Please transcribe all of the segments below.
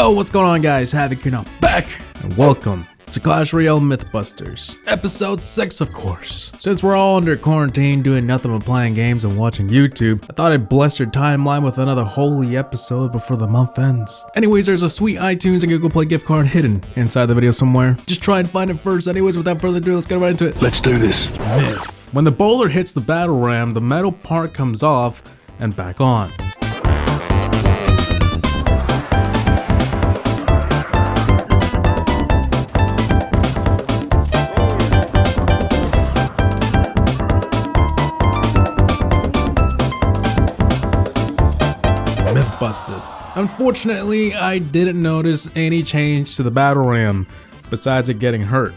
Yo, what's going on, guys? HaVoC here now, back, and welcome to Royale Mythbusters, episode 6, of course. Since we're all under quarantine doing nothing but playing games and watching YouTube, I thought I'd bless your timeline with another holy episode before the month ends. Anyways, there's a sweet iTunes and Google Play gift card hidden inside the video somewhere. Just try and find it first. Anyways, without further ado, let's get right into it. Let's do this. Myth. When the bowler hits the battle ram, the metal part comes off and back on. Myth busted. Unfortunately, I didn't notice any change to the battle ram besides it getting hurt.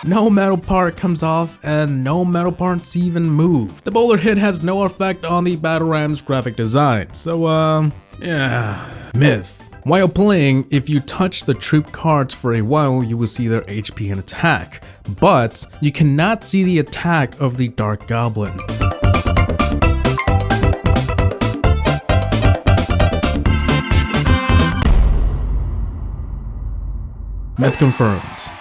No metal part comes off and no metal parts even move. The bowler hit has no effect on the battle ram's graphic design. So yeah. Myth. While playing, if you touch the troop cards for a while, you will see their HP and attack, but you cannot see the attack of the Dark Goblin. Myth confirmed.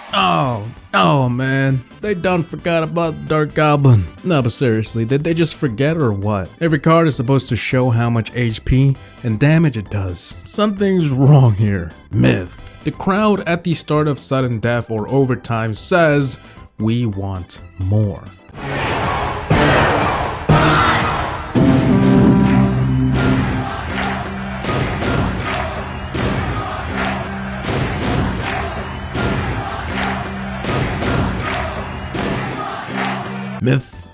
Oh man, they done forgot about the Dark Goblin. No, but seriously, did they just forget or what? Every card is supposed to show how much HP and damage it does. Something's wrong here. Myth. The crowd at the start of sudden death or overtime says, "We want more." Myth.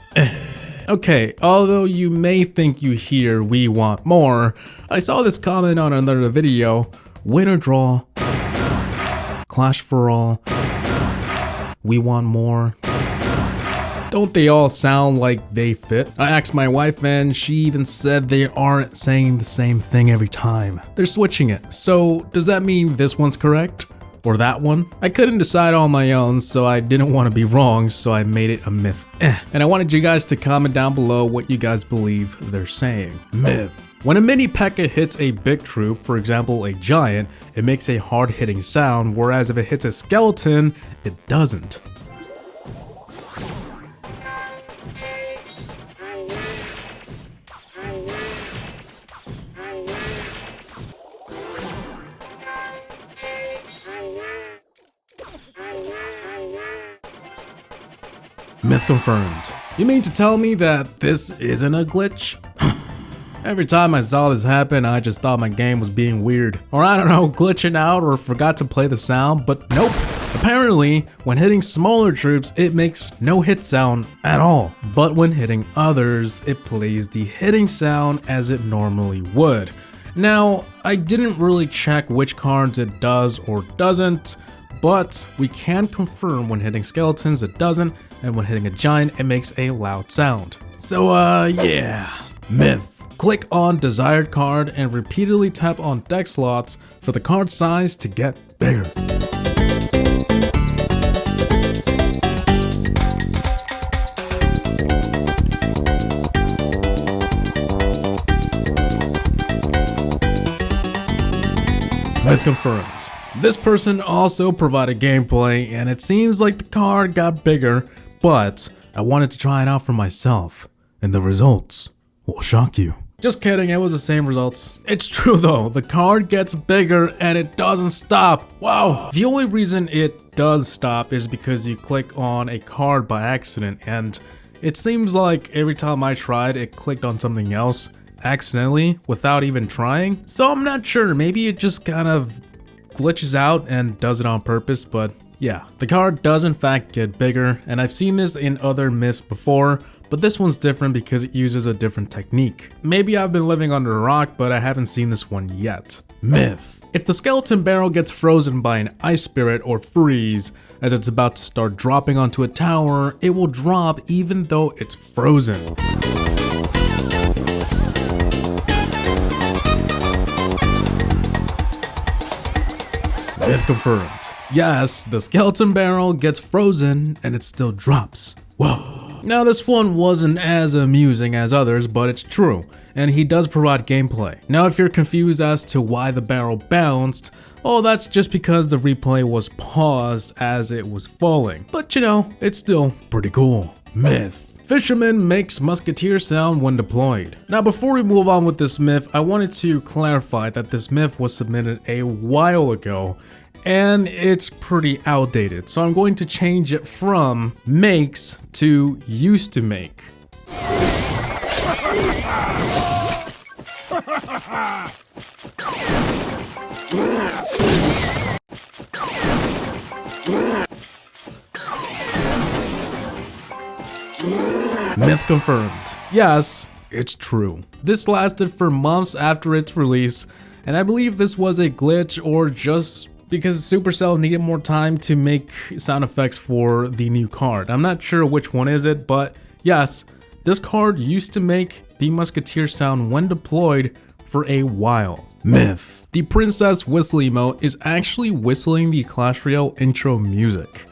Okay, although you may think you hear "we want more," I saw this comment on another video. Winner draw, clash for all, we want more. Don't they all sound like they fit? I asked my wife and she even said they aren't saying the same thing every time. They're switching it. So does that mean this one's correct? Or that one? I couldn't decide on my own, so I didn't want to be wrong, so I made it a myth. And I wanted you guys to comment down below what you guys believe they're saying. Myth. When a mini P.E.K.K.A hits a big troop, for example a giant, it makes a hard hitting sound, whereas if it hits a skeleton, it doesn't. Myth confirmed. You mean to tell me that this isn't a glitch? Every time I saw this happen, I just thought my game was being weird. Or I don't know, glitching out or forgot to play the sound, but nope. Apparently, when hitting smaller troops, it makes no hit sound at all. But when hitting others, it plays the hitting sound as it normally would. Now, I didn't really check which cards it does or doesn't, but we can confirm when hitting skeletons it doesn't, and when hitting a giant it makes a loud sound. So yeah. Myth. Click on desired card and repeatedly tap on deck slots for the card size to get bigger. Myth confirmed. This person also provided gameplay and it seems like the card got bigger, but I wanted to try it out for myself and the results will shock you. Just kidding, it was the same results. It's true though, the card gets bigger and it doesn't stop. Wow. The only reason it does stop is because you click on a card by accident, and it seems like every time I tried it clicked on something else accidentally without even trying. So I'm not sure, maybe it just kind of glitches out and does it on purpose, but yeah, the card does in fact get bigger, and I've seen this in other myths before, but this one's different because it uses a different technique. Maybe I've been living under a rock, but I haven't seen this one yet. Myth. If the skeleton barrel gets frozen by an ice spirit or freeze as it's about to start dropping onto a tower, it will drop even though it's frozen. Myth confirmed. Yes, the skeleton barrel gets frozen and it still drops. Whoa. Now this one wasn't as amusing as others, but it's true, and he does provide gameplay. Now if you're confused as to why the barrel bounced, oh, that's just because the replay was paused as it was falling. But you know, it's still pretty cool. Myth. Fisherman makes musketeer sound when deployed. Now before we move on with this myth, I wanted to clarify that this myth was submitted a while ago and it's pretty outdated. So I'm going to change it from makes to used to make. Myth confirmed. Yes, it's true. This lasted for months after its release, and I believe this was a glitch or just because Supercell needed more time to make sound effects for the new card. I'm not sure which one is it, but yes, this card used to make the musketeer sound when deployed for a while. Myth. The princess whistle emote is actually whistling the Clash Royale intro music.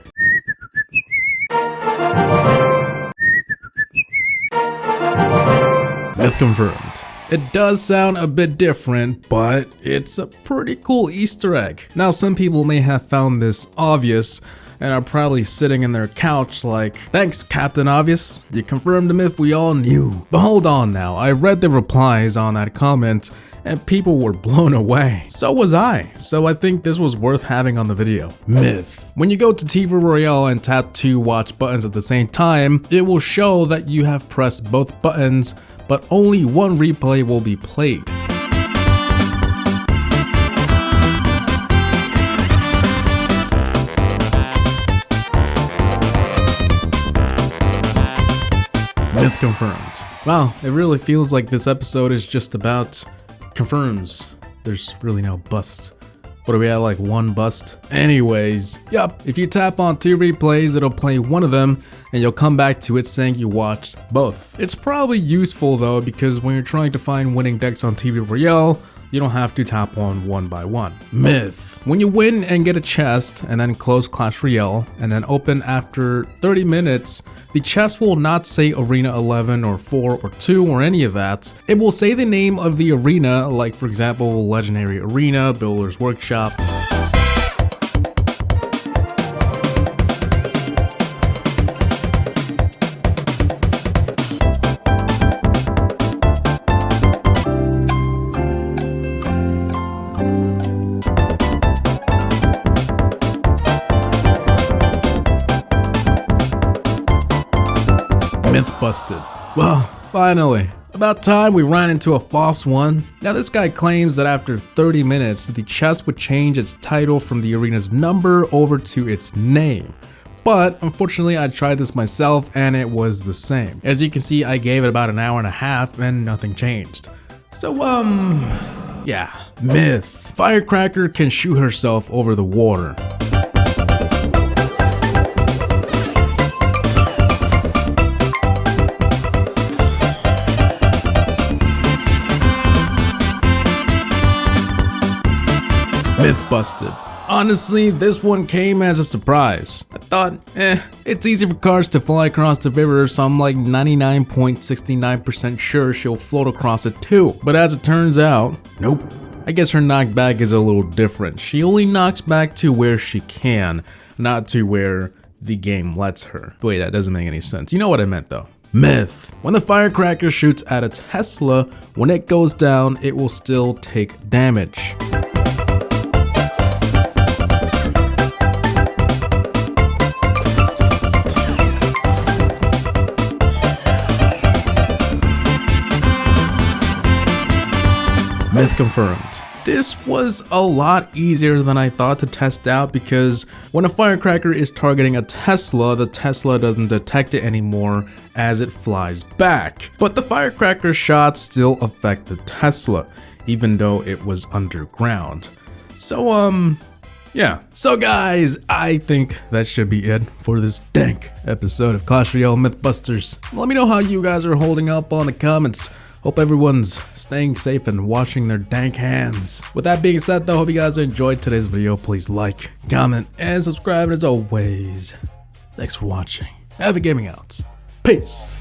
Myth confirmed. It does sound a bit different, but it's a pretty cool Easter egg. Now some people may have found this obvious and are probably sitting in their couch like, thanks Captain Obvious, you confirmed the myth we all knew. But hold on now, I read the replies on that comment and people were blown away. So was I, so I think this was worth having on the video. Myth. When you go to TV Royale and tap 2 watch buttons at the same time, it will show that you have pressed both buttons, but only one replay will be played. Myth confirmed. Wow, it really feels like this episode is just about confirms. There's really no bust. What are we at, like 1 bust? Anyways, yup, if you tap on 2 replays, it'll play one of them and you'll come back to it saying you watched both. It's probably useful though, because when you're trying to find winning decks on TV Royale, you don't have to tap on one by one. Myth. When you win and get a chest and then close Clash Royale and then open after 30 minutes, the chest will not say Arena 11 or 4 or 2 or any of that. It will say the name of the arena, like for example, Legendary Arena, Builder's Workshop. Myth busted. Well, finally. About time we ran into a false one. Now this guy claims that after 30 minutes, the chest would change its title from the arena's number over to its name. But unfortunately I tried this myself and it was the same. As you can see, I gave it about an hour and a half and nothing changed. So yeah. Myth. Firecracker can shoot herself over the water. Myth busted. Honestly, this one came as a surprise. I thought, it's easy for cars to fly across the river, so I'm like 99.69% sure she'll float across it too. But as it turns out, nope. I guess her knockback is a little different. She only knocks back to where she can, not to where the game lets her. Wait, that doesn't make any sense. You know what I meant though. Myth. When the firecracker shoots at a Tesla, when it goes down, it will still take damage. Myth confirmed. This was a lot easier than I thought to test out because when a firecracker is targeting a Tesla, the Tesla doesn't detect it anymore as it flies back. But the firecracker shots still affect the Tesla, even though it was underground. So yeah. So guys, I think that should be it for this dank episode of Clash Royale Mythbusters. Let me know how you guys are holding up on the comments. Hope everyone's staying safe and washing their dank hands. With that being said though, hope you guys enjoyed today's video. Please like, comment, and subscribe. And as always, thanks for watching. Have a gaming out. Peace.